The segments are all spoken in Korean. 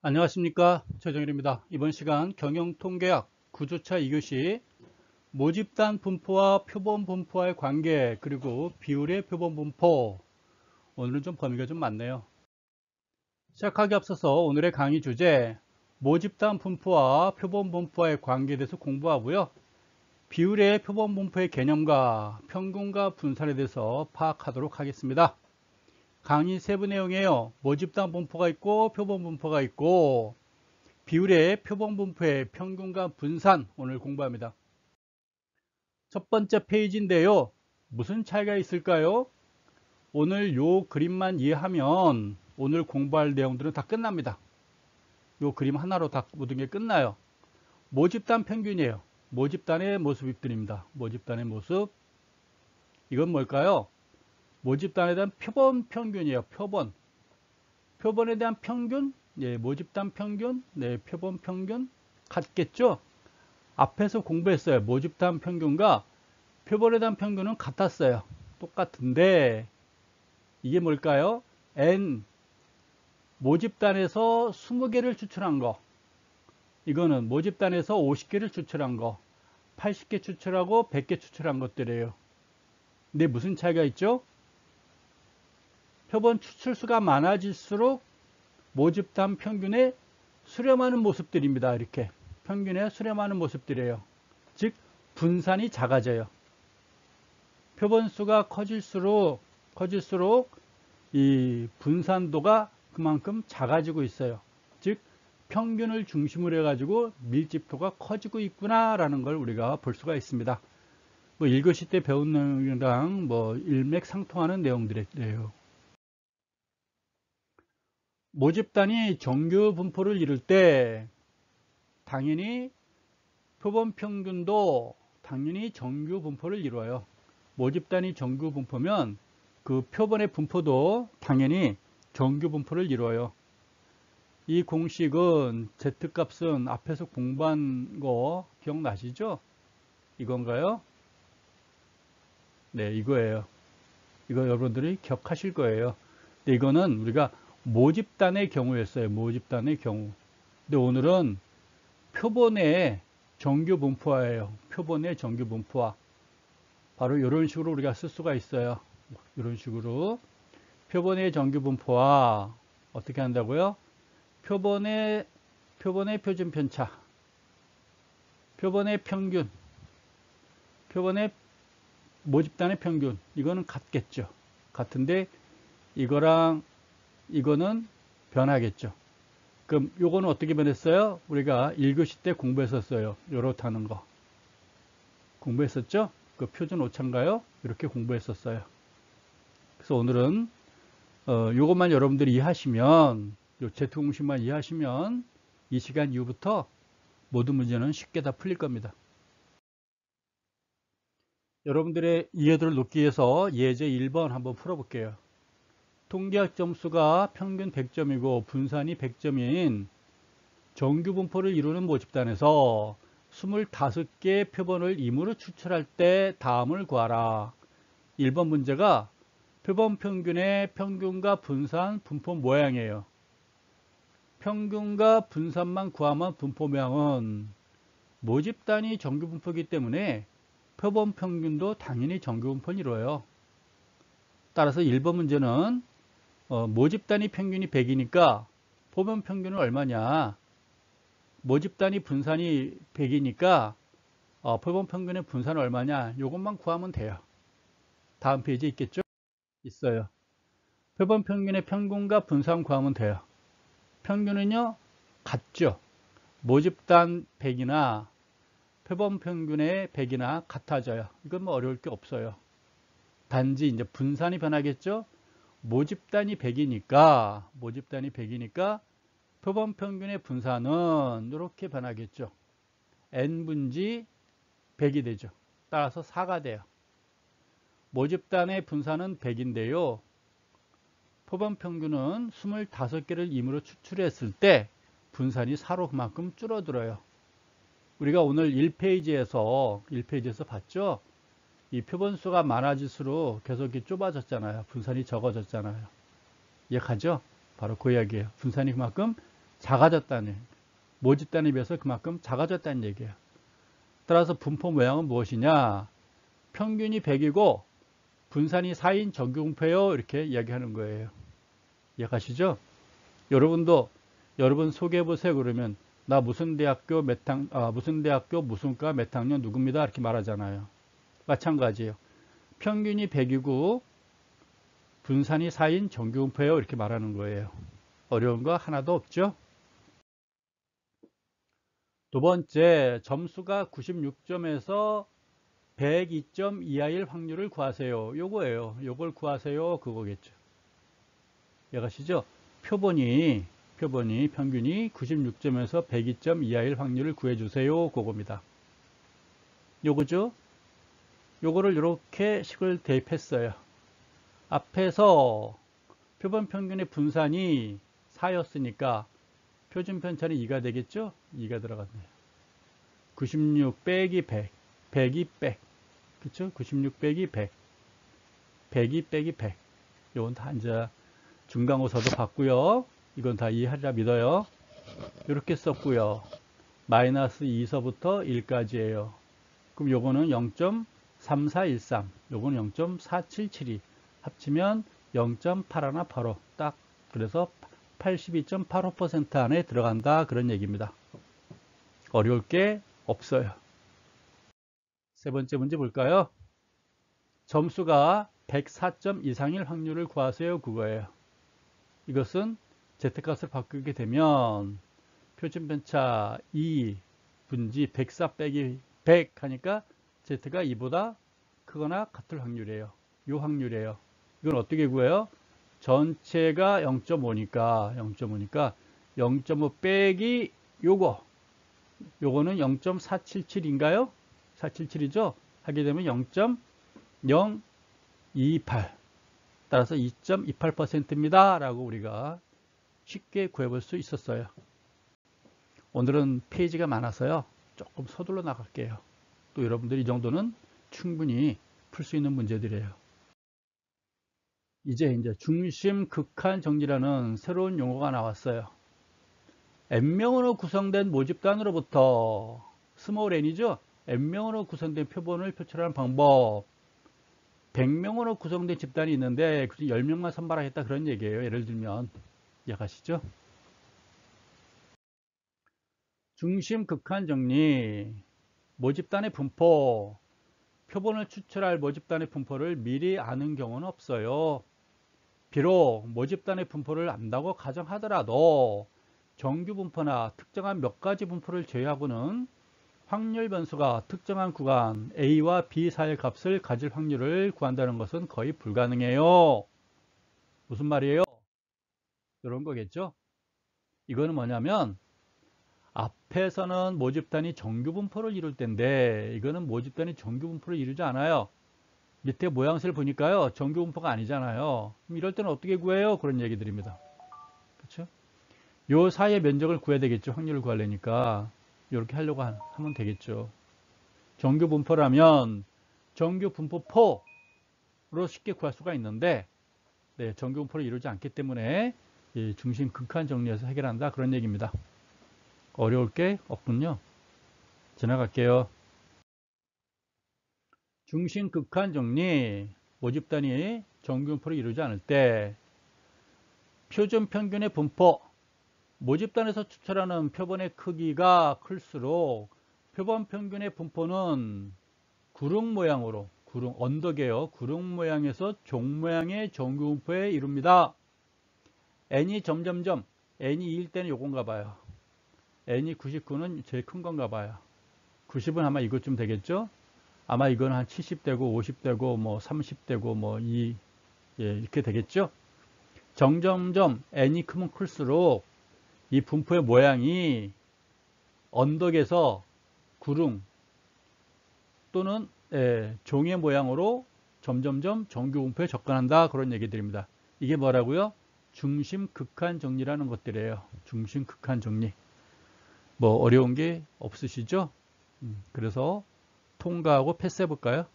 안녕하십니까, 최정일입니다. 이번 시간 경영통계학 9주차 2교시 모집단 분포와 표본 분포와의 관계, 그리고 비율의 표본 분포. 오늘은 좀 범위가 좀 많네요. 시작하기 앞서서 오늘의 강의 주제 모집단 분포와 표본 분포와의 관계에 대해서 공부하고요, 비율의 표본 분포의 개념과 평균과 분산에 대해서 파악하도록 하겠습니다. 강의 세부 내용이에요. 모집단 분포가 있고 표본 분포가 있고 비율의 표본 분포의 평균과 분산, 오늘 공부합니다. 첫 번째 페이지인데요. 무슨 차이가 있을까요? 오늘 요 그림만 이해하면 오늘 공부할 내용들은 다 끝납니다. 요 그림 하나로 다 모든 게 끝나요. 모집단 평균이에요. 모집단의 모습입들입니다. 모집단의 모습. 이건 뭘까요? 모집단에 대한 표본 평균이에요. 표본. 표본에 대한 평균, 네, 모집단 평균, 네, 표본 평균 같겠죠? 앞에서 공부했어요. 모집단 평균과 표본에 대한 평균은 같았어요. 똑같은데 이게 뭘까요? N 모집단에서 20개를 추출한 거, 이거는 모집단에서 50개를 추출한 거, 80개 추출하고 100개 추출한 것들이에요. 근데 무슨 차이가 있죠? 표본 추출수가 많아질수록 모집단 평균에 수렴하는 모습들입니다. 이렇게 평균에 수렴하는 모습들이에요. 즉 분산이 작아져요. 표본수가 커질수록 이 분산도가 그만큼 작아지고 있어요. 즉 평균을 중심으로 해가지고 밀집도가 커지고 있구나라는 걸 우리가 볼 수가 있습니다. 1교시 때 배운 내용이랑 일맥상통하는 내용들이에요. 모집단이 정규 분포를 이룰 때 당연히 표본 평균도 당연히 정규 분포를 이루어요. 모집단이 정규 분포면 그 표본의 분포도 당연히 정규 분포를 이루어요. 이 공식은 Z값은 앞에서 공부한 거 기억나시죠? 이건가요? 네, 이거예요. 이거 여러분들이 기억하실 거예요. 근데 이거는 우리가 모집단의 경우였어요. 모집단의 경우. 근데 오늘은 표본의 정규 분포화예요. 표본의 정규 분포화. 바로 이런 식으로 우리가 쓸 수가 있어요. 이런 식으로 표본의 정규 분포화 어떻게 한다고요? 표본의 표준 편차, 표본의 평균, 표본의 모집단의 평균, 이거는 같겠죠. 같은데 이거랑 이거는 변하겠죠. 그럼 요거는 어떻게 변했어요? 우리가 1교시 때 공부했었어요. 요렇다는 거 공부했었죠? 그 표준 오차인가요? 이렇게 공부했었어요. 그래서 오늘은 요것만 여러분들이 이해하시면, 요 Z 공식만 이해하시면 이 시간 이후부터 모든 문제는 쉽게 다 풀릴 겁니다. 여러분들의 이해도를 높기 위해서 예제 1번 한번 풀어볼게요. 통계학 점수가 평균 100점이고 분산이 100점인 정규 분포를 이루는 모집단에서 25개의 표본을 임으로 추출할 때 다음을 구하라. 1번 문제가 표본 평균의 평균과 분산, 분포 모양이에요. 평균과 분산만 구하면 분포 모양은 모집단이 정규 분포이기 때문에 표본 평균도 당연히 정규 분포를 이루어요. 따라서 1번 문제는 모집단위 평균이 100이니까 표본 평균은 얼마냐? 모집단위 분산이 100이니까 표본 평균의 분산은 얼마냐? 이것만 구하면 돼요. 다음 페이지에 있겠죠? 있어요. 표본 평균의 평균과 분산 구하면 돼요. 평균은요, 같죠. 모집단 100이나 표본 평균의 100이나 같아져요. 이건 어려울 게 없어요. 단지 이제 분산이 변하겠죠. 모집단이 100이니까 표본 평균의 분산은 이렇게 변하겠죠. n분지 100이 되죠. 따라서 4가 돼요. 모집단의 분산은 100인데요. 표본 평균은 25개를 임으로 추출했을 때 분산이 4로 그만큼 줄어들어요. 우리가 오늘 1페이지에서 봤죠? 이 표본수가 많아질수록 계속 좁아졌잖아요. 분산이 적어졌잖아요. 이해가죠? 바로 그 이야기예요. 분산이 그만큼 작아졌다는 얘기예요. 모집단에 비해서 그만큼 작아졌다는 얘기예요. 따라서 분포 모양은 무엇이냐? 평균이 100이고 분산이 4인 정규분포예요. 이렇게 이야기하는 거예요. 이해가시죠? 여러분도 여러분 소개해 보세요. 그러면 나 무슨 대학교 무슨 대학교 무슨 과 몇 학년 누굽니다. 이렇게 말하잖아요. 마찬가지예요. 평균이 100이고 분산이 4인 정규분포예요. 이렇게 말하는 거예요. 어려운 거 하나도 없죠? 두 번째, 점수가 96점에서 102점 이하일 확률을 구하세요. 요거예요. 요걸 구하세요. 그거겠죠. 이해가시죠? 표본이 평균이 96점에서 102점 이하일 확률을 구해주세요. 그겁니다. 요거죠? 요거를 이렇게 식을 대입했어요. 앞에서 표본 평균의 분산이 4였으니까 표준 편차는 2가 되겠죠? 2가 들어갔네요. 96 빼기 100, 100이 100. 그쵸? 96 빼기 100, 100이 빼기 100. 요건 다 이제 중간고사도 봤고요. 이건 다 이해하리라 믿어요. 이렇게 썼고요. 마이너스 2서부터 1까지예요. 그럼 요거는 0.3413, 요거는 0.4772. 합치면 0.8185. 딱 그래서 82.85% 안에 들어간다. 그런 얘기입니다. 어려울 게 없어요. 세 번째 문제 볼까요? 점수가 104점 이상일 확률을 구하세요. 그거예요. 이것은 Z값을 바꾸게 되면 표준 편차 2 분지 104 빼기 100 하니까 Z가 2보다 크거나 같을 확률이에요. 요 확률이에요. 이건 어떻게 구해요? 전체가 0.5니까 0.5 빼기 요거는 0.477인가요? 477이죠? 하게 되면 0.028. 따라서 2.28%입니다. 라고 우리가 쉽게 구해볼 수 있었어요. 오늘은 페이지가 많아서요. 조금 서둘러 나갈게요. 또 여러분들이 이 정도는 충분히 풀 수 있는 문제들이에요. 이제 중심 극한 정리라는 새로운 용어가 나왔어요. n명으로 구성된 모집단으로부터 스몰 n이죠. n명으로 구성된 표본을 표출하는 방법. 100명으로 구성된 집단이 있는데 10명만 선발하겠다 그런 얘기예요. 예를 들면 이해가시죠? 중심 극한 정리, 모집단의 분포, 표본을 추출할 모집단의 분포를 미리 아는 경우는 없어요. 비록 모집단의 분포를 안다고 가정하더라도 정규 분포나 특정한 몇 가지 분포를 제외하고는 확률 변수가 특정한 구간 A와 B 사이의 값을 가질 확률을 구한다는 것은 거의 불가능해요. 무슨 말이에요? 이런 거겠죠? 이거는 뭐냐면 앞에서는 모집단이 정규 분포를 이룰 텐데 이거는 모집단이 정규 분포를 이루지 않아요. 밑에 모양새를 보니까요. 정규 분포가 아니잖아요. 그럼 이럴 때는 어떻게 구해요? 그런 얘기들입니다. 그렇죠? 요 사이의 면적을 구해야 되겠죠. 확률을 구하려니까. 이렇게 하려고 하면 되겠죠. 정규 분포라면 정규 분포포로 쉽게 구할 수가 있는데 정규 분포를 이루지 않기 때문에 중심 극한 정리해서 해결한다. 그런 얘기입니다. 어려울 게 없군요. 지나갈게요. 중심 극한 정리, 모집단이 정규 분포를 이루지 않을 때 표준 평균의 분포, 모집단에서 추출하는 표본의 크기가 클수록 표본 평균의 분포는 구릉 모양으로, 언덕이에요. 구릉 모양에서 종 모양의 정규 분포에 이룹니다. n이 점점점, n이 2일 때는 요건가 봐요. n이 99는 제일 큰 건가 봐요. 90은 아마 이것쯤 되겠죠? 아마 이건 한 70되고 50되고 뭐 30되고 뭐 이렇게 되겠죠? 점점점 n이 크면 클수록 이 분포의 모양이 언덕에서 구릉 또는 종의 모양으로 점점점 정규 분포에 접근한다. 그런 얘기들입니다. 이게 뭐라고요? 중심 극한 정리라는 것들이에요. 중심 극한 정리. 뭐 어려운 게 없으시죠? 그래서 통과하고 패스해 볼까요?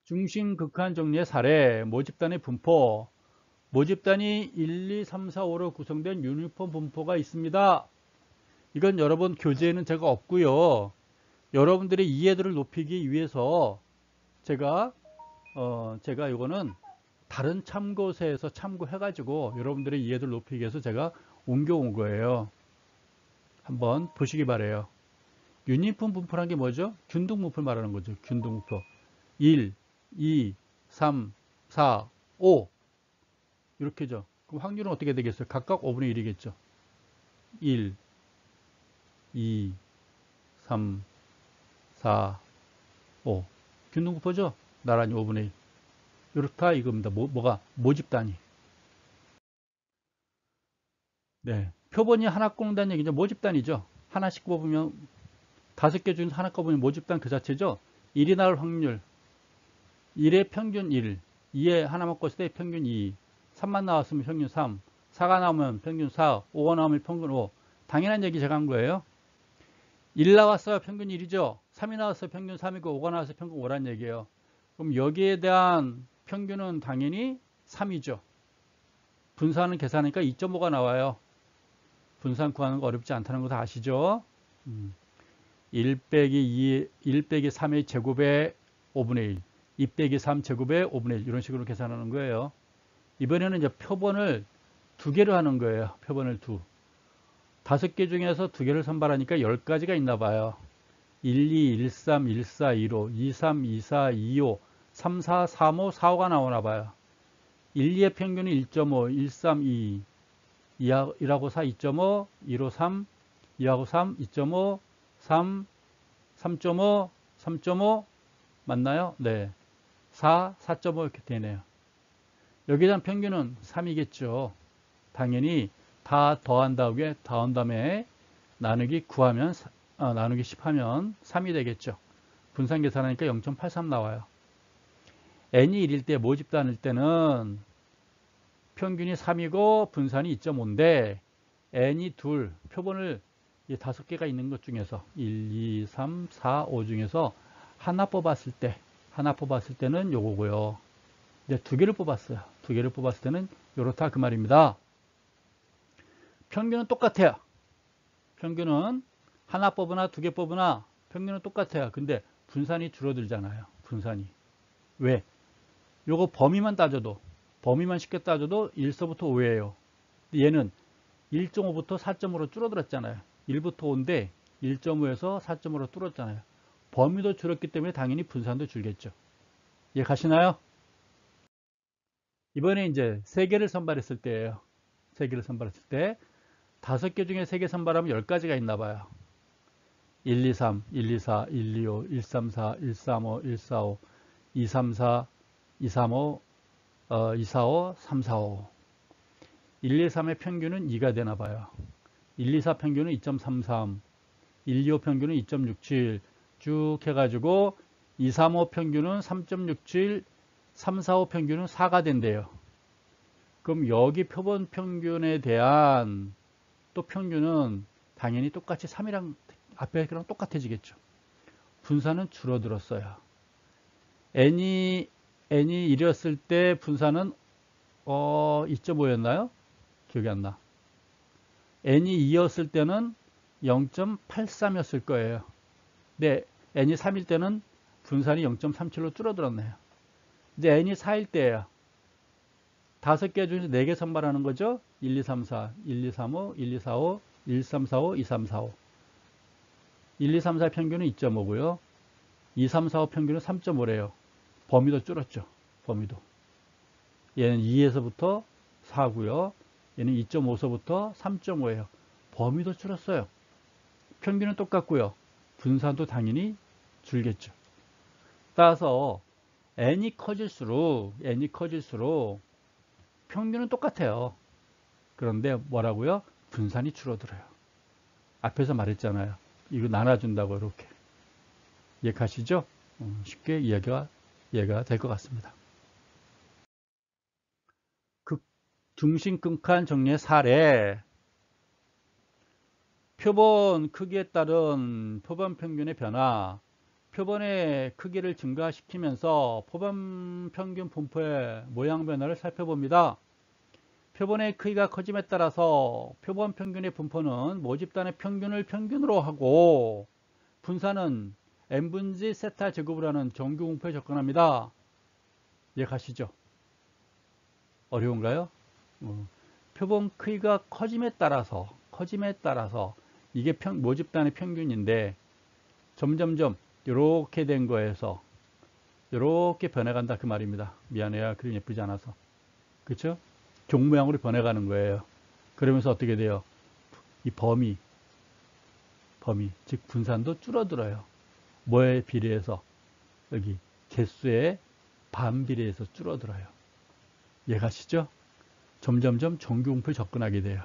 중심 극한 정리의 사례, 모집단의 분포. 모집단이 1, 2, 3, 4, 5로 구성된 유니폼 분포가 있습니다. 이건 여러분 교재에는 제가 없고요. 여러분들의 이해도를 높이기 위해서 제가 이거는 다른 참고서에서 참고해가지고 여러분들의 이해도를 높이기 위해서 제가 옮겨온 거예요. 한번 보시기 바래요. 유니폼 분포란 게 뭐죠? 균등 분포를 말하는 거죠. 균등 분포. 1, 2, 3, 4, 5 이렇게죠. 그럼 확률은 어떻게 되겠어요? 각각 5분의 1이겠죠. 1, 2, 3, 4, 5 균등 분포죠? 나란히 5분의 1 이렇다 이겁니다. 뭐가? 모집 단위. 네. 표본이 하나 꼽는다는 얘기죠. 모집 단위죠. 하나씩 뽑으면 5개 중에서 하나 꼽으면 모집단 그 자체죠. 1이 나올 확률 1의 평균 1, 2에 하나만 꼽았을 때 평균 2, 3만 나왔으면 평균 3, 4가 나오면 평균 4, 5가 나오면 평균 5. 당연한 얘기 제가 한 거예요. 1 나왔어요. 평균 1이죠. 3이 나왔어요. 평균 3이고 5가 나왔어요. 평균 5란 얘기예요. 그럼 여기에 대한 평균은 당연히 3이죠. 분산은 계산하니까 2.5가 나와요. 분산 구하는 거 어렵지 않다는 거 다 아시죠? 1 빼기 3의 제곱의 5분의 1, 2 빼기 3 제곱의 5분의 1 이런 식으로 계산하는 거예요. 이번에는 이제 표본을 2개로 하는 거예요. 표본을 5개 중에서 2개를 선발하니까 10가지가 있나 봐요. 1, 2, 1, 3, 1, 4, 1, 5, 2, 3, 2, 4, 2, 5, 3, 4, 3, 5, 4, 5가 나오나 봐요. 1, 2의 평균은 1.5, 1, 3, 2, 2하고 4, 2.5, 1, 5, 3, 2하고 3, 2.5, 3, 3.5, 3.5 맞나요? 네. 4, 4.5 이렇게 되네요. 여기에 대한 평균은 3이겠죠. 당연히 다 더한 다음에 나누기 9하면 나누기 10 하면 3이 되겠죠. 분산 계산하니까 0.83 나와요. n이 1일 때 모집단일 때는 평균이 3이고 분산이 2.5인데 n이 표본을 5개가 있는 것 중에서 1, 2, 3, 4, 5 중에서 하나 뽑았을 때는 요거고요. 이제 2개를 뽑았어요. 2개를 뽑았을 때는 요렇다 그 말입니다. 평균은 똑같아요. 평균은 하나 뽑으나 2개 뽑으나 평균은 똑같아요. 근데 분산이 줄어들잖아요. 분산이. 왜? 요거 범위만 쉽게 따져도 1서부터 5예요. 얘는 1.5부터 4.5로 줄어들었잖아요. 1부터 5인데 1.5에서 4.5로 줄었잖아요. 범위도 줄었기 때문에 당연히 분산도 줄겠죠. 이해 가시나요? 이번에 이제 3개를 선발했을 때예요. 3개를 선발했을 때 5개 중에 3개 선발하면 10가지가 있나 봐요. 1, 2, 3, 1, 2, 4, 1, 2, 5, 1, 3, 4, 1, 3, 5, 1, 4, 5, 2, 3, 4, 2, 3, 5, 2, 4, 5, 3, 4, 5. 1, 2, 3의 평균은 2가 되나 봐요. 1, 2, 4 평균은 2.33, 1, 2, 5 평균은 2.67 쭉 해가지고 2, 3, 5 평균은 3.67, 3, 4, 5 평균은 4가 된대요. 그럼 여기 표본 평균에 대한 또 평균은 당연히 똑같이 3이랑 앞에 거랑 똑같아지겠죠. 분산은 줄어들었어요. n이 1이었을 때 분산은 2.5였나요? 기억이 안 나. n이 2였을 때는 0.83이었을 거예요. 근데 n이 3일 때는 분산이 0.37로 줄어들었네요. 이제 n이 4일 때예요. 5개 중에서 4개 선발하는 거죠. 1, 2, 3, 4, 1, 2, 3, 5, 1, 2, 4, 5, 1, 3, 4, 5, 2, 3, 4, 5. 1, 2, 3, 4 평균은 2.5고요. 2, 3, 4, 5 평균은 3.5래요. 범위도 줄었죠. 범위도. 얘는 2에서부터 4고요. 얘는 2.5서부터 3.5예요. 범위도 줄었어요. 평균은 똑같고요. 분산도 당연히 줄겠죠. 따라서 n이 커질수록 평균은 똑같아요. 그런데 뭐라고요? 분산이 줄어들어요. 앞에서 말했잖아요. 이거 나눠준다고 이렇게. 이해가시죠? 쉽게 이해가 될 것 같습니다. 중심극한 정리의 사례. 표본 크기에 따른 표본 평균의 변화. 표본의 크기를 증가시키면서 표본 평균 분포의 모양 변화를 살펴봅니다. 표본의 크기가 커짐에 따라서 표본 평균의 분포는 모집단의 평균을 평균으로 하고 분산은 n분지 세타 제곱을 하는 정규 분포에 접근합니다. 이해가시죠? 어려운가요? 표본 크기가 커짐에 따라서 이게 모집단의 평균인데 점점점 이렇게 된 거에서 이렇게 변해간다 그 말입니다. 미안해요. 그림 예쁘지 않아서. 그렇죠? 종 모양으로 변해가는 거예요. 그러면서 어떻게 돼요? 이 범위, 즉 분산도 줄어들어요. 뭐에 비례해서? 여기 개수의 반비례해서 줄어들어요. 이해가시죠? 점점점 정규분포에 접근하게 돼요.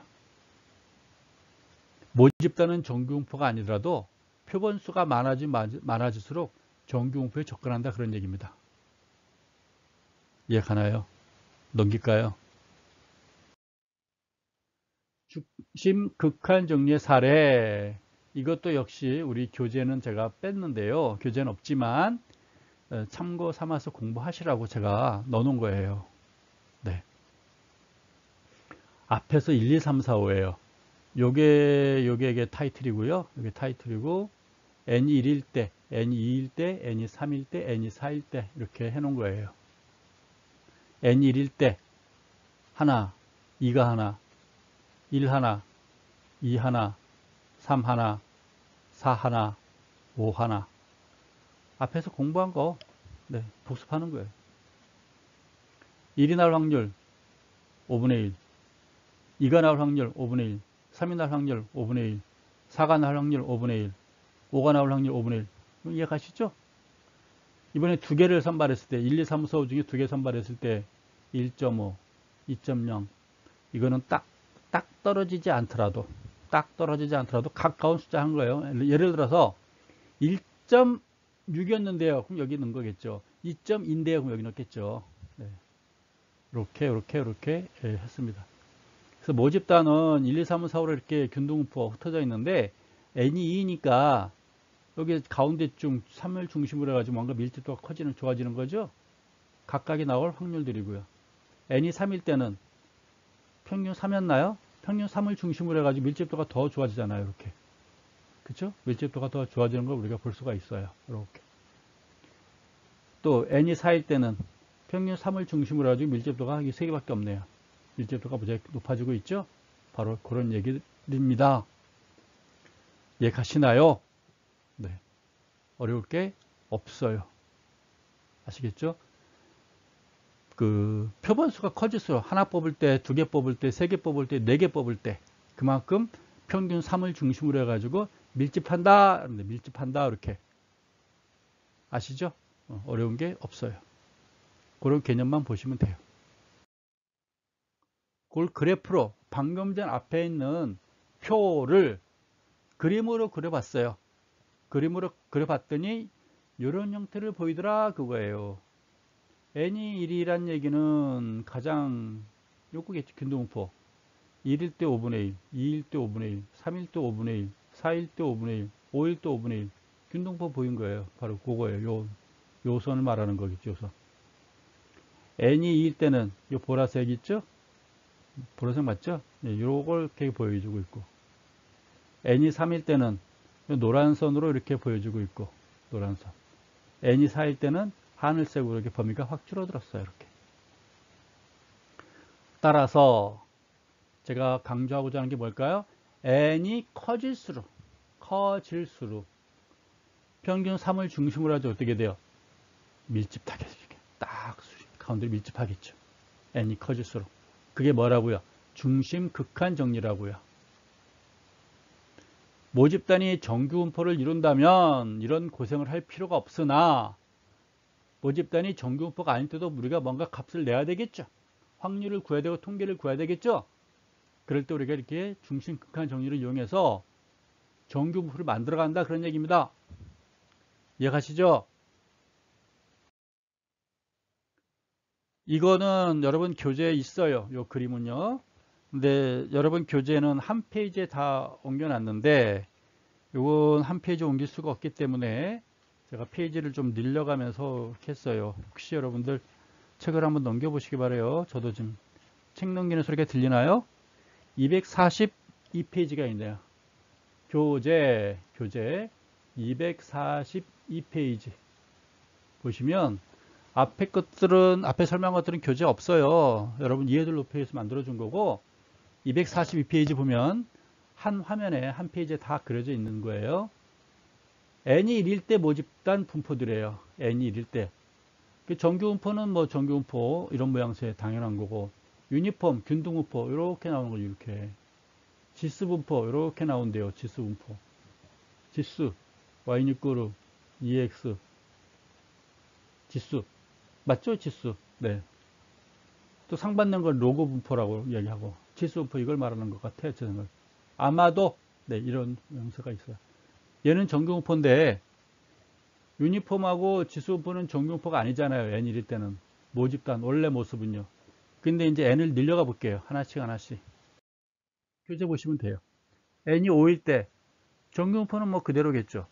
모집단은 정규분포가 아니더라도 표본수가 많아질수록 정규분포에 접근한다 그런 얘기입니다. 이해가나요? 넘길까요? 중심 극한 정리의 사례. 이것도 역시 우리 교재는 제가 뺐는데요. 교재는 없지만 참고 삼아서 공부하시라고 제가 넣어놓은 거예요. 네. 앞에서 1, 2, 3, 4, 5예요. 요게 타이틀이고요. 요게 타이틀이고 n이 1일 때, n이 2일 때, n이 3일 때, n이 4일 때 이렇게 해놓은 거예요. n이 1일 때 하나, 2가 하나, 1 하나, 2 하나, 3 하나, 4 하나, 5 하나. 앞에서 공부한 거 네, 복습하는 거예요. 1이 나올 확률 5분의 1, 2가 나올 확률 5분의 1, 3이 나올 확률 5분의 1, 4가 나올 확률 5분의 1, 5가 나올 확률 5분의 1. 이해가시죠? 이번에 두 개를 선발했을 때 1, 2, 3, 4, 5 중에 두 개 선발했을 때 1.5, 2.0 이거는 딱 떨어지지 않더라도 가까운 숫자 한 거예요. 예를 들어서 1.6이었는데요. 그럼 여기 넣은 거겠죠. 2.2인데요. 그럼 여기 넣겠죠. 네. 이렇게 했습니다. 그래서 모집단은 1, 2, 3, 4, 5로 이렇게 균등분포 흩어져 있는데 n이 2니까 여기 가운데쯤 3을 중심으로 해가지고 뭔가 밀집도가 좋아지는 거죠. 각각이 나올 확률들이고요. n이 3일 때는 평균 3이었나요? 평균 3을 중심으로 해가지고 밀집도가 더 좋아지잖아요. 이렇게. 그쵸? 밀집도가 더 좋아지는 걸 우리가 볼 수가 있어요. 이렇게. 또 n이 4일 때는 평균 3을 중심으로 해가지고 밀집도가 이 3개밖에 없네요. 밀집도가 무지하게 높아지고 있죠? 바로 그런 얘기입니다. 이해가시나요? 네. 어려울 게 없어요. 아시겠죠? 그 표본수가 커질수록 하나 뽑을 때, 두 개 뽑을 때, 세 개 뽑을 때, 네 개 뽑을 때 그만큼 평균 3을 중심으로 해가지고 밀집한다 이렇게 아시죠? 어려운 게 없어요. 그런 개념만 보시면 돼요. 그걸 그래프로 방금 전 앞에 있는 표를 그림으로 그려봤어요. 그림으로 그려봤더니 이런 형태를 보이더라 그거예요. n이 1이란 얘기는 가장 요거겠죠. 균등분포. 1일 때 5분의 1, 2일 때 5분의 1, 3일 때 5분의 1, 4일 때 5분의 1, 5일 때 5분의 1. 균등분포 보인 거예요. 바로 그거예요. 요 선을 말하는 거겠죠. 요선. n이 2일 때는 요 보라색 있죠? 보라색 맞죠? 네, 요걸 이렇게 보여주고 있고. n이 3일 때는 요 노란 선으로 이렇게 보여주고 있고. 노란 선. n이 4일 때는 하늘색으로 이렇게 범위가 확 줄어들었어요. 이렇게. 따라서 제가 강조하고자 하는 게 뭘까요? n이 커질수록 평균 3을 중심으로 하죠. 어떻게 돼요? 밀집하겠죠. 딱 가운데 밀집하겠죠. n이 커질수록. 그게 뭐라고요? 중심 극한 정리라고요. 모집단이 정규분포를 이룬다면 이런 고생을 할 필요가 없으나 모집단이 정규분포가 아닐 때도 우리가 뭔가 값을 내야 되겠죠. 확률을 구해야 되고 통계를 구해야 되겠죠. 그럴 때 우리가 이렇게 중심 극한 정리를 이용해서 정규분포를 만들어 간다 그런 얘기입니다. 이해가시죠? 이거는 여러분 교재에 있어요. 이 그림은요. 근데 여러분 교재는 한 페이지에 다 옮겨놨는데 이건 한 페이지 옮길 수가 없기 때문에 제가 페이지를 좀 늘려가면서 이렇게 했어요. 혹시 여러분들 책을 한번 넘겨보시기 바래요. 저도 좀 책 넘기는 소리가 들리나요? 242페이지가 있네요. 교재 242페이지 보시면 앞에 것들은, 앞에 설명한 것들은 교재 없어요. 여러분 이해도를 높여서 만들어준 거고, 242페이지 보면 한 화면에 한 페이지에 다 그려져 있는 거예요. n이 1일 때 모집단 분포들이에요. n이 1일 때. 정규 분포는 뭐 정규 분포 이런 모양새 당연한 거고, 유니폼, 균등 분포 이렇게 나오는 거죠. 이렇게. 지수 분포 이렇게 나온대요. 지수 분포. 지수 y6그룹 EX 지수 맞죠? 지수. 네. 또 상받는 걸 로고 분포라고 이야기하고, 지수 분포 이걸 말하는 것 같아요. 제 생각. 아마도 네, 이런 명사가 있어요. 얘는 정규 분포인데 유니폼하고 지수 분포는 정규 분포가 아니잖아요. n 1일 때는 모집단 원래 모습은요. 근데 이제 n을 늘려가 볼게요. 하나씩 하나씩. 교재 보시면 돼요. n이 5일 때 정규 분포는 뭐 그대로겠죠.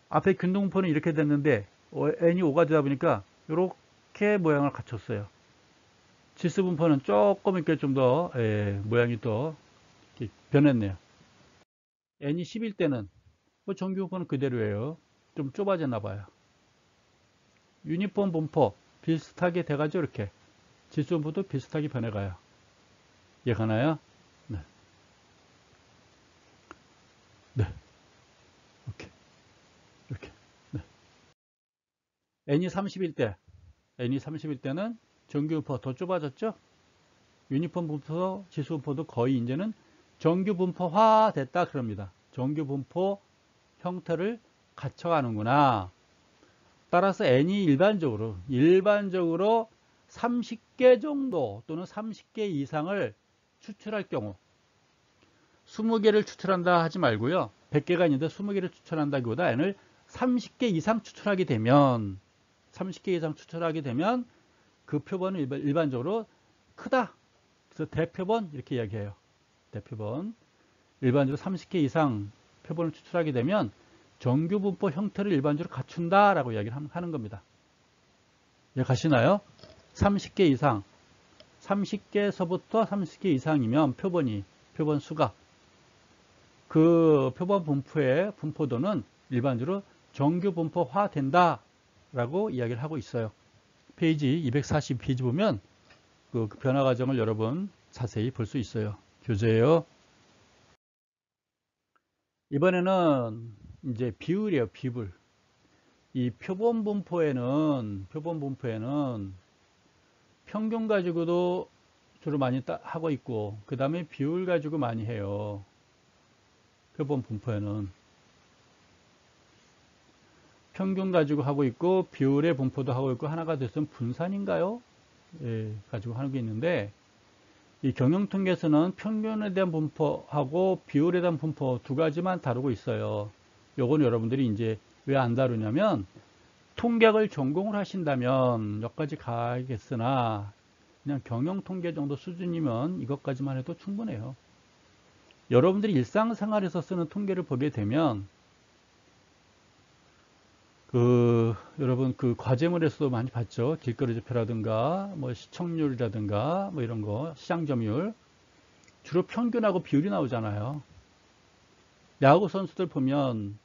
앞에 균등 분포는 이렇게 됐는데 n이 5가 되다 보니까 이렇게 모양을 갖췄어요. 지수 분포는 조금 이렇게 좀 더 모양이 더 변했네요. n이 10일 때는 뭐 정규 분포는 그대로예요. 좀 좁아졌나 봐요. 유니폼 분포 비슷하게 돼가지고 이렇게 지수 분포도 비슷하게 변해가요. 이해가나요? 네. 네. 이렇게. 네. n이 30일 때는 정규 분포 더 좁아졌죠? 유니폼 분포, 지수 분포도 거의 이제는 정규 분포화 됐다 그럽니다. 정규 분포 형태를 갖춰가는구나. 따라서 n이 일반적으로 30개 정도 또는 30개 이상을 추출할 경우, 20개를 추출한다 하지 말고요. 100개가 있는데 20개를 추출한다기보다 n을 30개 이상 추출하게 되면 그 표본은 일반적으로 크다. 그래서 대표본 이렇게 이야기해요. 대표본. 일반적으로 30개 이상 표본을 추출하게 되면 정규 분포 형태를 일반적으로 갖춘다라고 이야기를 하는 겁니다. 이해가시나요? 30개 이상, 30개서부터 30개 이상이면 표본 수가, 그 표본 분포의 분포도는 일반적으로 정규 분포화 된다라고 이야기를 하고 있어요. 페이지 240페이지 보면 그 변화 과정을 여러분 자세히 볼 수 있어요. 교재예요. 이번에는 이제 비율이에요. 비율. 이 표본 분포에는 평균 가지고도 주로 많이 하고 있고, 그 다음에 비율 가지고 많이 해요. 표본 분포에는 평균 가지고 하고 있고, 비율의 분포도 하고 있고, 하나가 됐으면 분산인가요? 예, 가지고 하는 게 있는데, 이 경영통계에서는 평균에 대한 분포하고 비율에 대한 분포 두 가지만 다루고 있어요. 요건 여러분들이 이제 왜 안 다루냐면, 통계학을 전공을 하신다면 몇 가지 가겠으나, 그냥 경영통계 정도 수준이면 이것까지만 해도 충분해요. 여러분들이 일상생활에서 쓰는 통계를 보게 되면, 여러분 과제물에서도 많이 봤죠. 길거리 지표라든가, 뭐 시청률이라든가, 뭐 이런 거, 시장 점유율. 주로 평균하고 비율이 나오잖아요. 야구 선수들 보면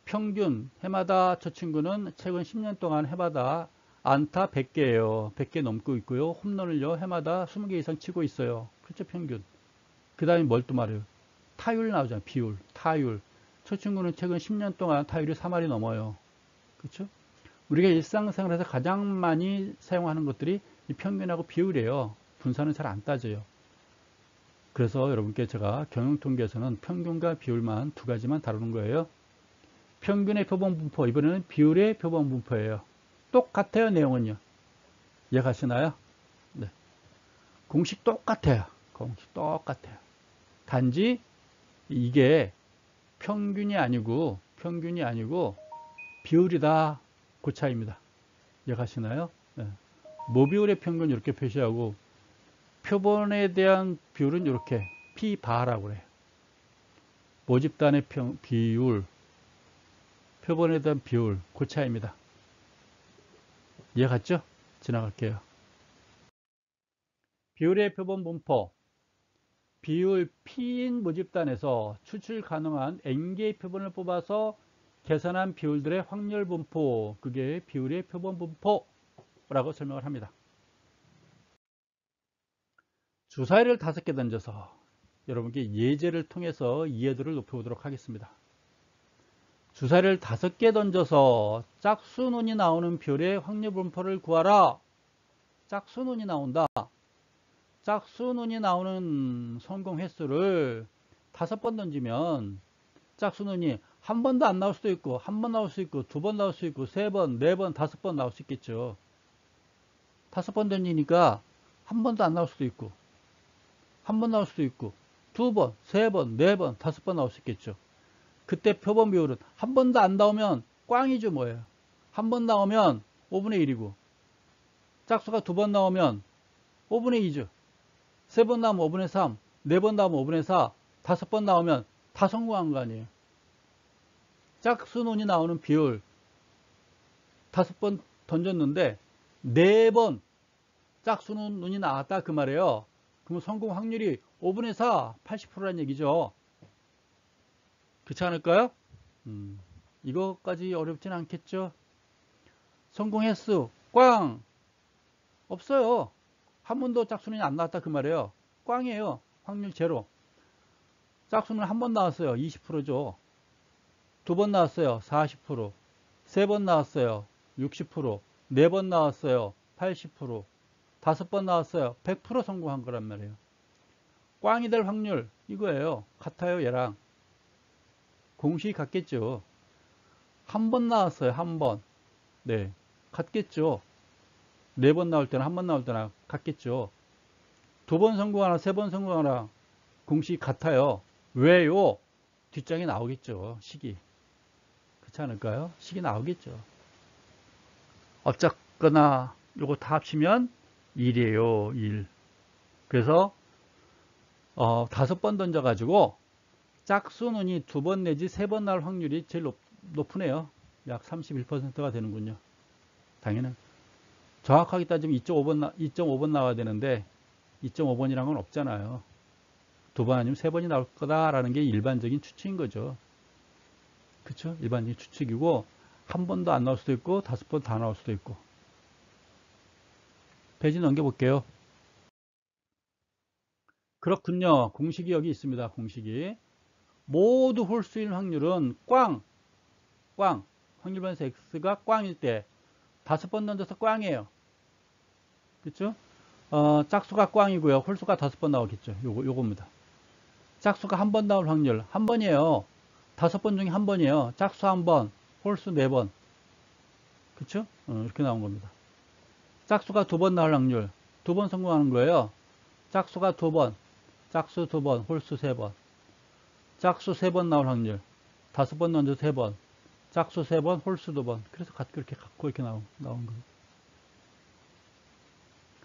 평균 해마다 저 친구는 최근 10년 동안 해마다 안타 100개예요. 100개 넘고 있고요. 홈런을요 해마다 20개 이상 치고 있어요. 그렇죠, 평균. 그 다음에 뭘 또 말해요? 타율 나오잖아요. 비율, 타율. 저 친구는 최근 10년 동안 타율이 3할이 넘어요. 그렇죠? 우리가 일상생활에서 가장 많이 사용하는 것들이 이 평균하고 비율이에요. 분산은 잘 안 따져요. 그래서 여러분께 제가 경영통계에서는 평균과 비율만 두 가지만 다루는 거예요. 평균의 표본 분포, 이번에는 비율의 표본 분포예요. 똑같아요, 내용은요. 이해가시나요? 네. 공식 똑같아요. 단지 이게 평균이 아니고 비율이다. 그 차이입니다. 이해가시나요? 네. 모비율의 평균 이렇게 표시하고 표본에 대한 비율은 이렇게 P바라고 그래요. 모집단의 비율, 표본에 대한 비율, 그 차이입니다. 이해갔죠? 지나갈게요. 비율의 표본 분포. 비율 P인 모집단에서 추출 가능한 N개의 표본을 뽑아서 계산한 비율들의 확률 분포. 그게 비율의 표본 분포라고 설명을 합니다. 주사위를 5개 던져서 여러분께 예제를 통해서 이해도를 높여보도록 하겠습니다. 주사위를 5개 던져서 짝수눈이 나오는 비율의 확률 분포를 구하라. 짝수눈이 나온다. 짝수눈이 나오는 성공 횟수를 5번 던지면 짝수눈이 한 번도 안 나올 수도 있고, 한 번 나올 수 있고, 2번 나올 수 있고, 3번, 4번, 5번 나올 수 있겠죠. 5번 던지니까 한 번도 안 나올 수도 있고, 한 번 나올 수도 있고, 2번, 3번, 4번, 5번 나올 수 있겠죠. 그때 표본 비율은 한 번도 안 나오면 꽝이죠. 뭐예요? 한 번 나오면 5분의 1이고, 짝수가 2번 나오면 5분의 2죠. 3번 나오면 5분의 3, 4번 나오면 5분의 4, 5번 나오면 다 성공한 거 아니에요. 짝수눈이 나오는 비율 5번 던졌는데 4번 짝수눈이 나왔다 그 말이에요. 그럼 성공 확률이 5분의 4, 80%라는 얘기죠. 그렇지 않을까요? 이거까지 어렵진 않겠죠. 성공 횟수 꽝 없어요. 한 번도 짝수눈이 안 나왔다 그 말이에요. 꽝이에요. 확률 제로. 짝수는 한 번 나왔어요. 20%죠. 2번 나왔어요. 40%. 3번 나왔어요. 60%. 4번 나왔어요. 80%. 5번 나왔어요. 100% 성공한 거란 말이에요. 꽝이 될 확률 이거예요. 같아요. 얘랑. 공식이 같겠죠. 한 번 나왔어요. 한 번. 네. 같겠죠. 4번 나올 때나 한 번 나올 때나 같겠죠. 2번 성공하나 3번 성공하나 공식이 같아요. 왜요? 뒷장에 나오겠죠. 식이. 그렇지 않을까요? 식이 나오겠죠. 어쨌거나 요거 다 합치면 1이에요. 1. 그래서 5번 던져가지고 짝수눈이 2번 내지 3번 나올 확률이 제일 높으네요. 약 31%가 되는군요. 당연히 정확하게 따지면 2.5번 나와야 되는데 2.5번이란 건 없잖아요. 2번 아니면 3번이 나올 거다라는 게 일반적인 추측인 거죠. 그렇죠? 일반적인 추측이고 한 번도 안 나올 수도 있고 5번 다 나올 수도 있고. 페이지 넘겨볼게요. 그렇군요. 공식이 여기 있습니다. 공식이. 모두 홀수일 확률은 꽝. 확률 변수 x가 꽝일 때 5번 던져서 꽝이에요. 그렇죠? 짝수가 꽝이고요. 홀수가 5번 나오겠죠. 요겁니다. 짝수가 한 번 나올 확률 한 번이에요. 5번 중에 한 번이에요. 짝수 한 번, 홀수 4번. 그렇죠? 이렇게 나온 겁니다. 짝수가 2번 나올 확률 2번 성공하는 거예요. 짝수가 2번, 짝수 2번, 홀수 3번. 짝수 3번 나올 확률 5번 던져 3번, 짝수 3번, 홀수 2번. 그래서 그렇게 갖고 이렇게 나온 거예요.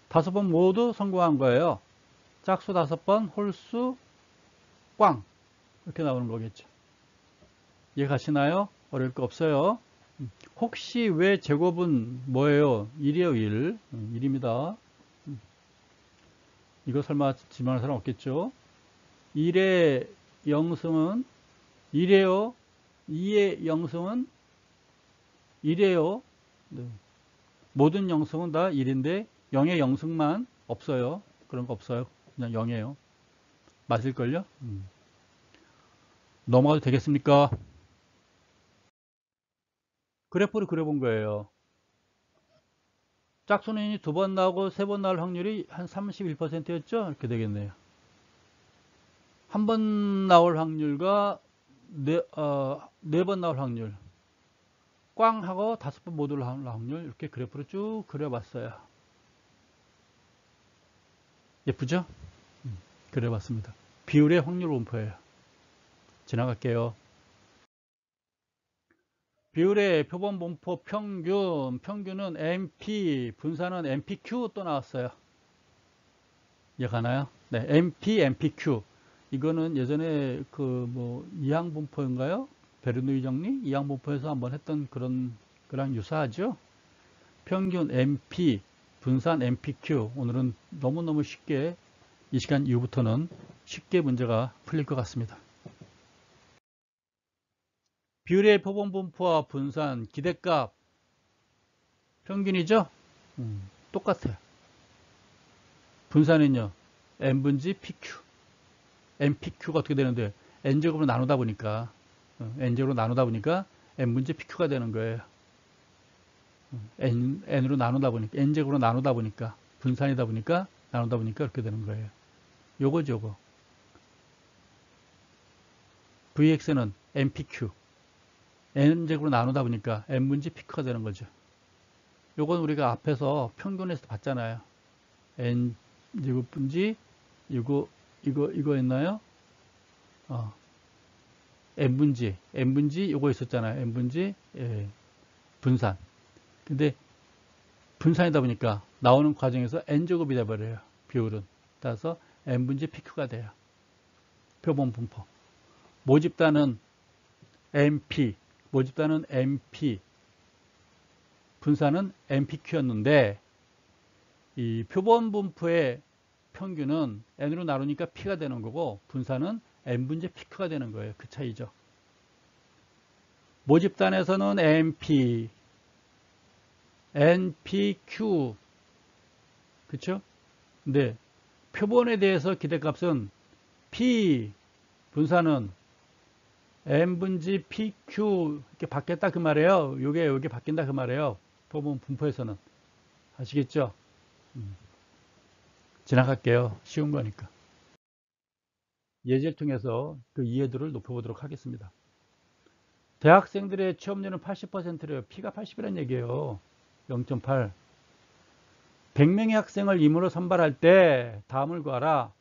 5번 모두 성공한 거예요. 짝수 5번, 홀수 꽝. 이렇게 나오는 거겠죠. 이해 가시나요? 어려울 거 없어요. 혹시 왜 제곱은 뭐예요? 1이에요, 1. 1입니다. 이거 설마 질문하는 사람 없겠죠? 1의 영승은 1이에요. 2의 영승은 1이에요. 네. 모든 영승은 다 1인데 0의 영승만 없어요. 그런 거 없어요. 그냥 0이에요. 맞을걸요? 넘어가도 되겠습니까? 그래프를 그려본 거예요. 짝수눈이 2번 나오고 3번 나올 확률이 한 31%였죠? 이렇게 되겠네요. 한 번 나올 확률과 4번 나올 확률. 꽝하고 5번 모두 나올 확률. 이렇게 그래프를 쭉 그려봤어요. 예쁘죠? 그려봤습니다. 비율의 확률 분포예요. 지나갈게요. 비율의 표본 분포 평균은 MP, 분산은 MPQ 또 나왔어요. 이해가나요? 네, MP, MPQ. 이거는 예전에 이항 분포인가요? 베르누이 정리? 이항 분포에서 한번 했던 그런 거랑 유사하죠? 평균 MP, 분산 MPQ. 오늘은 너무너무 쉽게 이 시간 이후부터는 쉽게 문제가 풀릴 것 같습니다. 비율의 표본 분포와 분산 기대값 평균이죠? 똑같아요. 분산은요, n분지 pq. npq가 어떻게 되는데, n제곱으로 나누다 보니까, n제곱으로 나누다 보니까 n분지 pq가 되는 거예요. n으로 나누다 보니까, n제곱으로 나누다 보니까, 분산이다 보니까, 나누다 보니까 그렇게 되는 거예요. 요거죠, 요거. vx는 npq. n제곱으로 나누다 보니까 n분지 pq가 되는 거죠. 요건 우리가 앞에서 평균에서 봤잖아요. n제곱분지, 이거였나요? n분지 요거 있었잖아요. n분지, 예, 분산. 근데 분산이다 보니까 나오는 과정에서 n제곱이 돼버려요. 비율은. 따라서 n분지 pq가 돼요. 표본 분포. 모집단은 np, 모집단은 np, 분산은 npq였는데 이 표본 분포의 평균은 n으로 나누니까 p가 되는 거고 분산은 n분의 pq가 되는 거예요. 그 차이죠. 모집단에서는 np, npq, 그쵸? 근데 표본에 대해서 기대값은 p, 분산은 n분지 pq 이렇게 바뀌었다 그 말이에요. 요게 바뀐다 그 말이에요. 표본 분포에서는. 아시겠죠? 지나갈게요. 쉬운 거니까. 예제를 통해서 그 이해도를 높여보도록 하겠습니다. 대학생들의 취업률은 80%래요. P가 80이라는 얘기예요. 0.8. 100명의 학생을 임으로 선발할 때 다음을 구하라.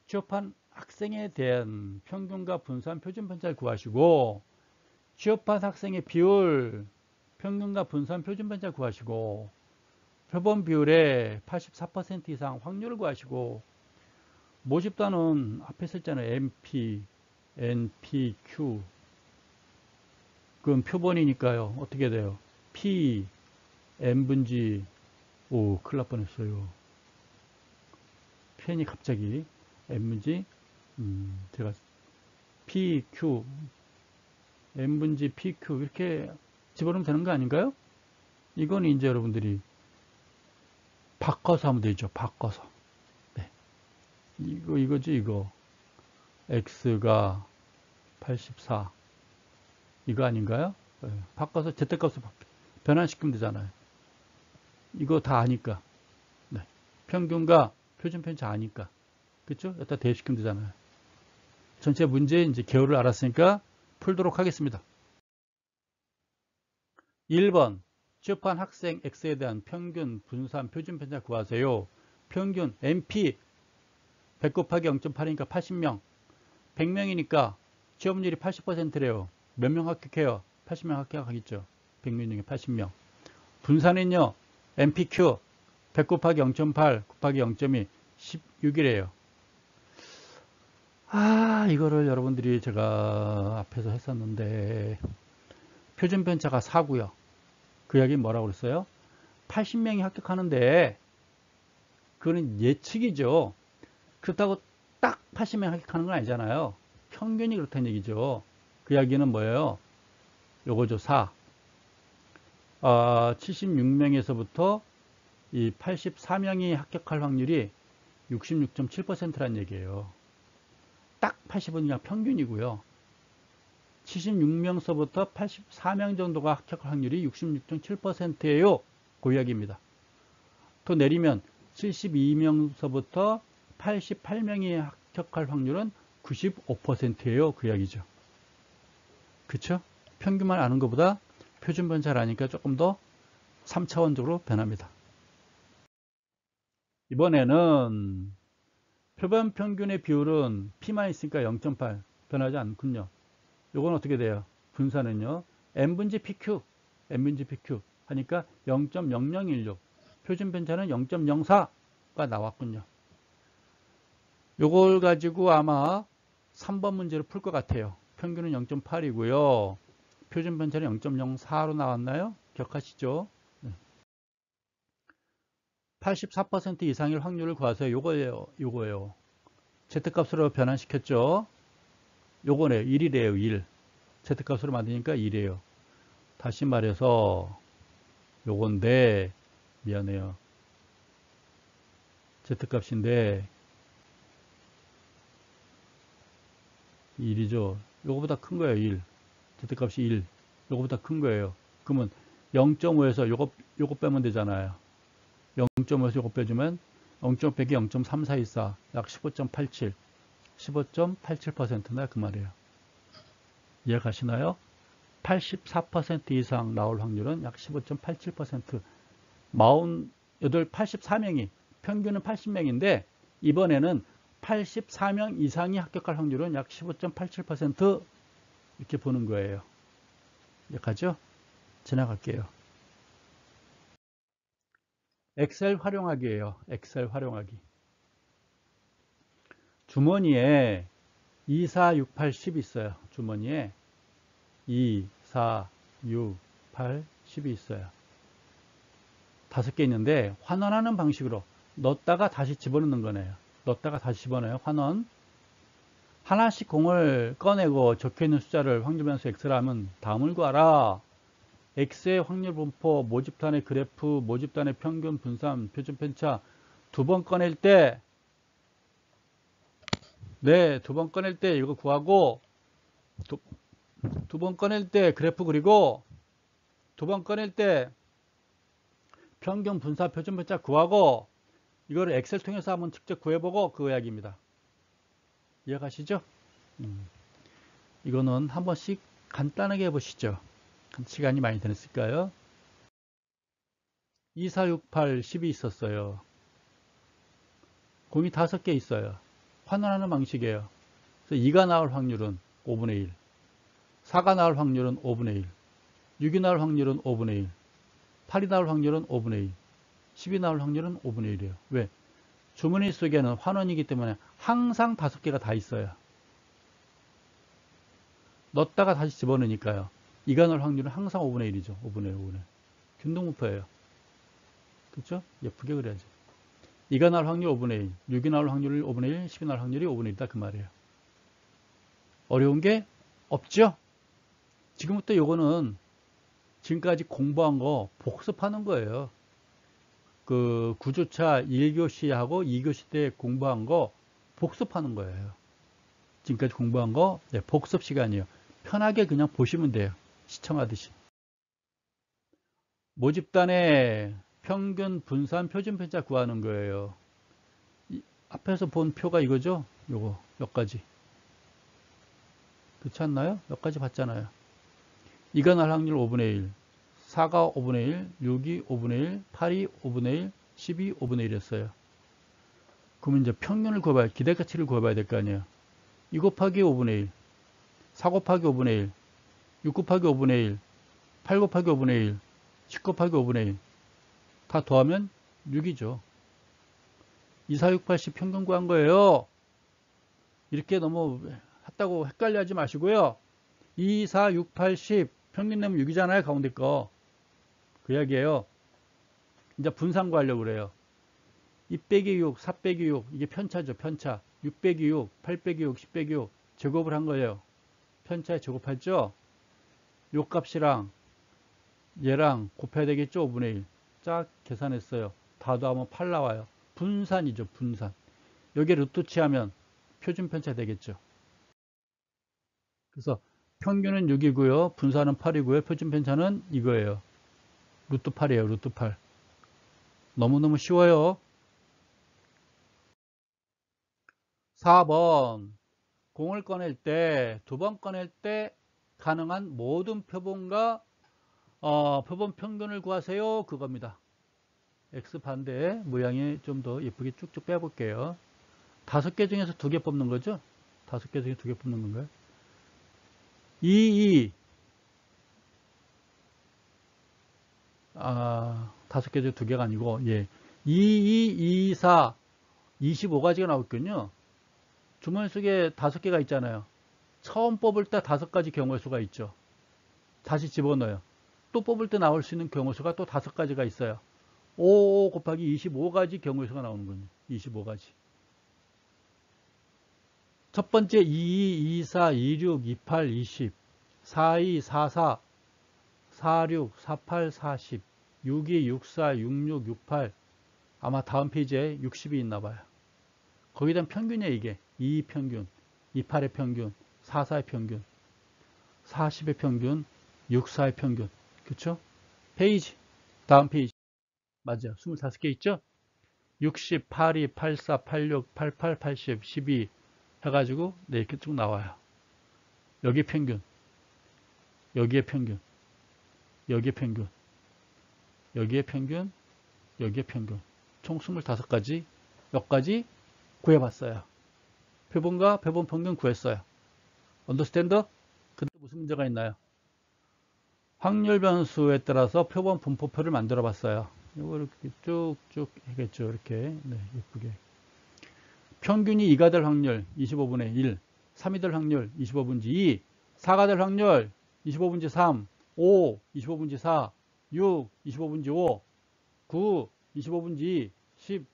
취업한 학생에 대한 평균과 분산 표준 편차를 구하시고 취업한 학생의 비율, 평균과 분산 표준 편차를 구하시고 표본 비율의 84% 이상 확률을 구하시고 모집단은 앞에 썼잖아요. MP, NPQ. 그럼 표본이니까요. 어떻게 돼요? P, N분지, 오, 큰일 날 뻔했어요. 펜이 갑자기 N분지, 제가 PQ, N분지 PQ 이렇게 집어넣으면 되는 거 아닌가요? 이건 이제 여러분들이 바꿔서 하면 되죠. 바꿔서. 네. 이거지, 이거. X가 84. 이거 아닌가요? 네. 바꿔서 Z값을 변환시키면 되잖아요. 이거 다 아니까. 네. 평균과 표준 편차 아니까. 그쵸? 여기다 대입시키면 되잖아요. 전체 문제 이제 개요를 알았으니까 풀도록 하겠습니다. 1번. 취업한 학생 X에 대한 평균, 분산, 표준 편차 구하세요. 평균, MP 100 곱하기 0.8이니까 80명. 100명이니까 취업률이 80%래요. 몇 명 합격해요? 80명 합격하겠죠. 100명 중에 80명. 분산은요, MPQ 100 곱하기 0.8 곱하기 0.2 16이래요. 이거를 여러분들이 제가 앞에서 했었는데 표준 편차가 4고요. 그 이야기 뭐라고 그랬어요? 80명이 합격하는데 그거는 예측이죠. 그렇다고 딱 80명 합격하는 건 아니잖아요. 평균이 그렇다는 얘기죠. 그 이야기는 뭐예요? 요거죠. 4. 76명에서부터 이 84명이 합격할 확률이 66.7%라는 얘기예요. 딱 80은 그냥 평균이고요. 76명서부터 84명 정도가 합격할 확률이 66.7%예요. 그 이야기입니다. 또 내리면 72명서부터 88명이 합격할 확률은 95%예요. 그 이야기죠. 그쵸? 평균만 아는 것보다 표준 편차를 아니까 조금 더 3차원적으로 변합니다. 이번에는 표본 평균의 비율은 P만 있으니까 0.8 변하지 않군요. 요건 어떻게 돼요? 분산은요. N분지 PQ, N분지 PQ 하니까 0.0016. 표준 편차는 0.04가 나왔군요. 요걸 가지고 아마 3번 문제를 풀 것 같아요. 평균은 0.8이고요. 표준 편차는 0.04로 나왔나요? 기억하시죠? 네. 84% 이상일 확률을 구하세요. 요거예요. Z값으로 변환시켰죠. 요거네요. 1이래요. 1. Z값으로 만드니까 1이에요. 다시 말해서 요건데, 미안해요. Z값인데 1이죠. 요거보다 큰 거예요. 1. Z값이 1. 요거보다 큰 거예요. 그러면 0.5에서 요거 빼면 되잖아요. 0.5에서 요거 빼주면 0.5 빼기 0.3424, 약 15.87. 15.87%나 그 말이에요. 이해가시나요? 84% 이상 나올 확률은 약 15.87%. 84명이, 평균은 80명인데 이번에는 84명 이상이 합격할 확률은 약 15.87% 이렇게 보는 거예요. 이해가죠? 지나갈게요. 엑셀 활용하기예요. 엑셀 활용하기. 주머니에 2, 4, 6, 8, 10 있어요. 주머니에 2, 4, 6, 8, 10이 있어요. 5개 있는데 환원하는 방식으로 넣었다가 다시 집어넣는 거네요. 넣었다가 다시 집어넣어요. 환원. 하나씩 공을 꺼내고 적혀있는 숫자를 확률변수 X라 하면 다음을 구하라. X의 확률 분포, 모집단의 그래프, 모집단의 평균 분산, 표준 편차. 2번 꺼낼 때, 네, 2번 꺼낼 때 이거 구하고, 두 번 꺼낼 때 그래프 그리고, 2번 꺼낼 때 평균 분산, 표준 편차 구하고, 이거를 엑셀 통해서 한번 직접 구해보고 그 이야기입니다. 이해가시죠? 이거는 한 번씩 간단하게 해보시죠. 시간이 많이 드렸을까요? 2, 4, 6, 8, 10이 있었어요. 공이 5개 있어요. 환원하는 방식이에요. 그래서 2가 나올 확률은 5분의 1, 4가 나올 확률은 5분의 1, 6이 나올 확률은 5분의 1, 8이 나올 확률은 5분의 1, 10이 나올 확률은 5분의 1이에요. 왜? 주머니 속에는 환원이기 때문에 항상 5개가 다 있어요. 넣었다가 다시 집어넣으니까요. 2가 나올 확률은 항상 5분의 1이죠. 5분의 1, 5분의 1. 균등분포예요. 그렇죠? 예쁘게 그려야죠. 2가 나올 확률 5분의 1, 6이 나올 확률 5분의 1, 10이 나올 확률이 5분의 1이다. 그 말이에요. 어려운 게 없죠? 지금부터 요거는 지금까지 공부한 거 복습하는 거예요. 그 구조차 1교시하고 2교시 때 공부한 거 복습하는 거예요. 지금까지 공부한 거 복습 시간이에요. 편하게 그냥 보시면 돼요. 시청하듯이. 모집단의 평균 분산 표준 편차 구하는 거예요. 앞에서 본 표가 이거죠? 요거 몇 가지. 그렇지 않나요? 몇 가지 봤잖아요. 2가 날 확률 5분의 1, 4가 5분의 1, 6이 5분의 1, 8이 5분의 1, 10이 5분의 1이었어요. 그러면 이제 평균을 구해봐야, 기대가치를 구해봐야 될 거 아니에요. 2 곱하기 5분의 1, 4 곱하기 5분의 1, 6 곱하기 5분의 1, 8 곱하기 5분의 1, 10 곱하기 5분의 1. 다 더하면 6이죠. 2, 4, 6, 8, 10 평균 구한 거예요. 이렇게 너무 했다고 헷갈려 하지 마시고요. 2, 4, 6, 8, 10 평균 내면 6이잖아요. 가운데 거. 그 이야기예요. 이제 분산 구하려고 그래요. 2 빼기 6, 4 빼기 6 이게 편차죠. 편차. 6 빼기 6, 8 빼기 6, 10 빼기 6 제곱을 한 거예요. 편차에 제곱했죠. 요 값이랑 얘랑 곱해야 되겠죠. 5분의 1. 쫙 계산했어요. 다 더하면 8 나와요. 분산이죠. 분산. 여기에 루트 취하면 표준 편차 되겠죠. 그래서 평균은 6이고요. 분산은 8이고요. 표준 편차는 이거예요. 루트 8이에요. 루트 8. 너무너무 쉬워요. 4번. 공을 꺼낼 때, 2번 꺼낼 때 가능한 모든 표본과 표본 평균을 구하세요. 그겁니다. X 반대 모양이 좀 더 예쁘게 쭉쭉 빼볼게요. 5개 중에서 2개 뽑는 거죠? 5개 중에 2개 뽑는 건가요? 2, 5개 중에 2개가 아니고, 예. 2, 2, 4, 25가지가 나왔군요. 주머니 속에 5개가 있잖아요. 처음 뽑을 때 5가지 경우의 수가 있죠. 다시 집어넣어요. 또 뽑을 때 나올 수 있는 경우 수가 또 5가지가 있어요. 5 곱하기 25가지 경우에서가 나오는 거예요. 25가지. 첫 번째 22, 24, 26, 28, 20, 42, 44, 46, 48, 40, 62, 64, 66, 68. 아마 다음 페이지에 60이 있나 봐요. 거기에 대한 평균이에요, 이게. 22 평균, 28의 평균, 44의 평균, 40의 평균, 64의 평균. 그쵸? 페이지. 다음 페이지. 맞아요. 25개 있죠? 60, 82, 84, 86, 88, 80, 12 해가지고 네, 이렇게 쭉 나와요. 여기 평균, 여기에 평균, 여기에 평균, 여기에 평균, 여기에 평균. 총 25가지 몇 가지 구해봤어요. 표본과 표본 평균 구했어요. 언더스탠드? 근데 무슨 문제가 있나요? 확률 변수에 따라서 표본 분포표를 만들어 봤어요. 이거 이렇게 쭉쭉 하겠죠. 이렇게. 네, 예쁘게. 평균이 2가 될 확률 25분의 1, 3이 될 확률 25분지 2, 4가 될 확률 25분지 3, 5, 25분지 4, 6, 25분지 5, 9, 25분지 2, 10,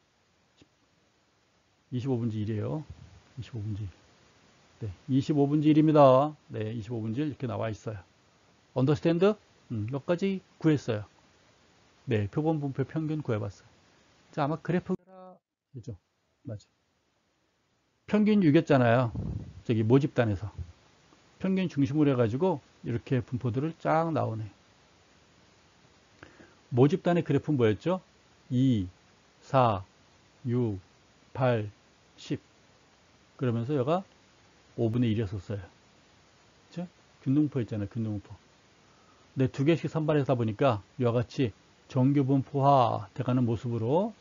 25분지 1이에요. 25분지 1. 네, 25분지 1입니다. 네, 25분지 1 이렇게 나와 있어요. 언더스탠드? 몇 가지 구했어요. 네, 표본 분포 평균 구해봤어요. 자, 아마 그래프가 그죠? 맞아. 평균 6였잖아요. 저기 모집단에서. 평균 중심으로 해가지고 이렇게 분포들을 쫙 나오네. 모집단의 그래프는 뭐였죠? 2, 4, 6, 8, 10. 그러면서 얘가 5분의 1이었었어요. 그쵸? 균등분포였잖아요. 균등분포. 네, 두 개씩 선발해서 보니까 이와 같이 정규분포화 돼가는 모습으로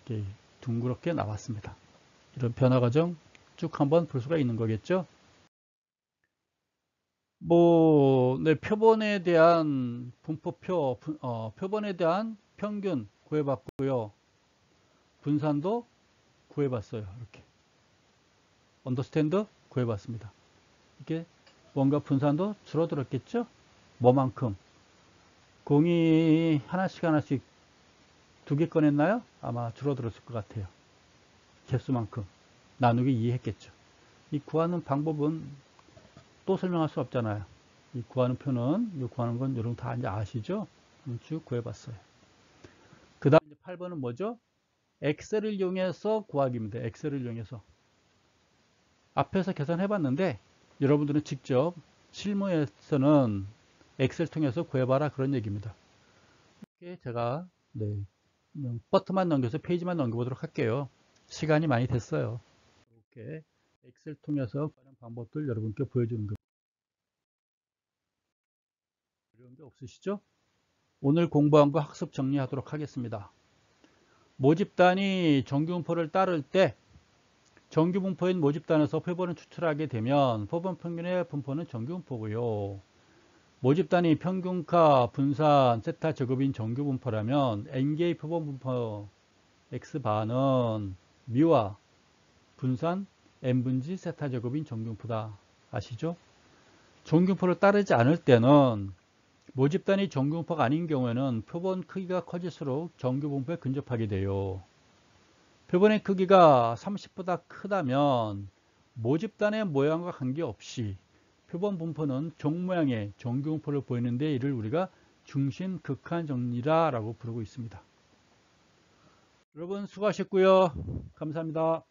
이렇게 둥그렇게 나왔습니다. 이런 변화 과정 쭉 한번 볼 수가 있는 거겠죠? 뭐, 네, 표본에 대한 분포표, 표본에 대한 평균 구해봤고요. 분산도 구해봤어요. 이렇게. 언더스탠드 구해봤습니다. 이게 뭔가 분산도 줄어들었겠죠? 뭐만큼? 공이 하나씩 하나씩 2개 꺼냈나요? 아마 줄어들었을 것 같아요. 개수만큼. 나누기 2 했겠죠. 이 구하는 방법은 또 설명할 수 없잖아요. 이 구하는 표는, 이 구하는 건 여러분 다 이제 아시죠? 쭉 구해봤어요. 그 다음 8번은 뭐죠? 엑셀을 이용해서 구하기입니다. 엑셀을 이용해서. 앞에서 계산해봤는데 여러분들은 직접 실무에서는 엑셀 통해서 구해봐라 그런 얘기입니다. 이렇게 제가 네, 버튼만 넘겨서 페이지만 넘겨보도록 할게요. 시간이 많이 됐어요. 이렇게 엑셀 통해서 구하는 방법들 여러분께 보여주는 겁니다. 어려운 게 없으시죠? 오늘 공부한 거 학습 정리하도록 하겠습니다. 모집단이 정규분포를 따를 때 정규분포인 모집단에서 표본을 추출하게 되면 표본 평균의 분포는 정규분포고요. 모집단이 평균가, 분산, 세타 제곱인 정규분포라면 n개의 표본 분포 x바는 미와 분산 n분지 세타 제곱인 정규분포다. 아시죠? 정규분포를 따르지 않을 때는 모집단이 정규분포가 아닌 경우에는 표본 크기가 커질수록 정규분포에 근접하게 돼요. 표본의 크기가 30보다 크다면 모집단의 모양과 관계없이 표본 분포는 종 모양의 정규분포를 보이는데 이를 우리가 중심 극한 정리라고 부르고 있습니다. 여러분 수고하셨고요. 감사합니다.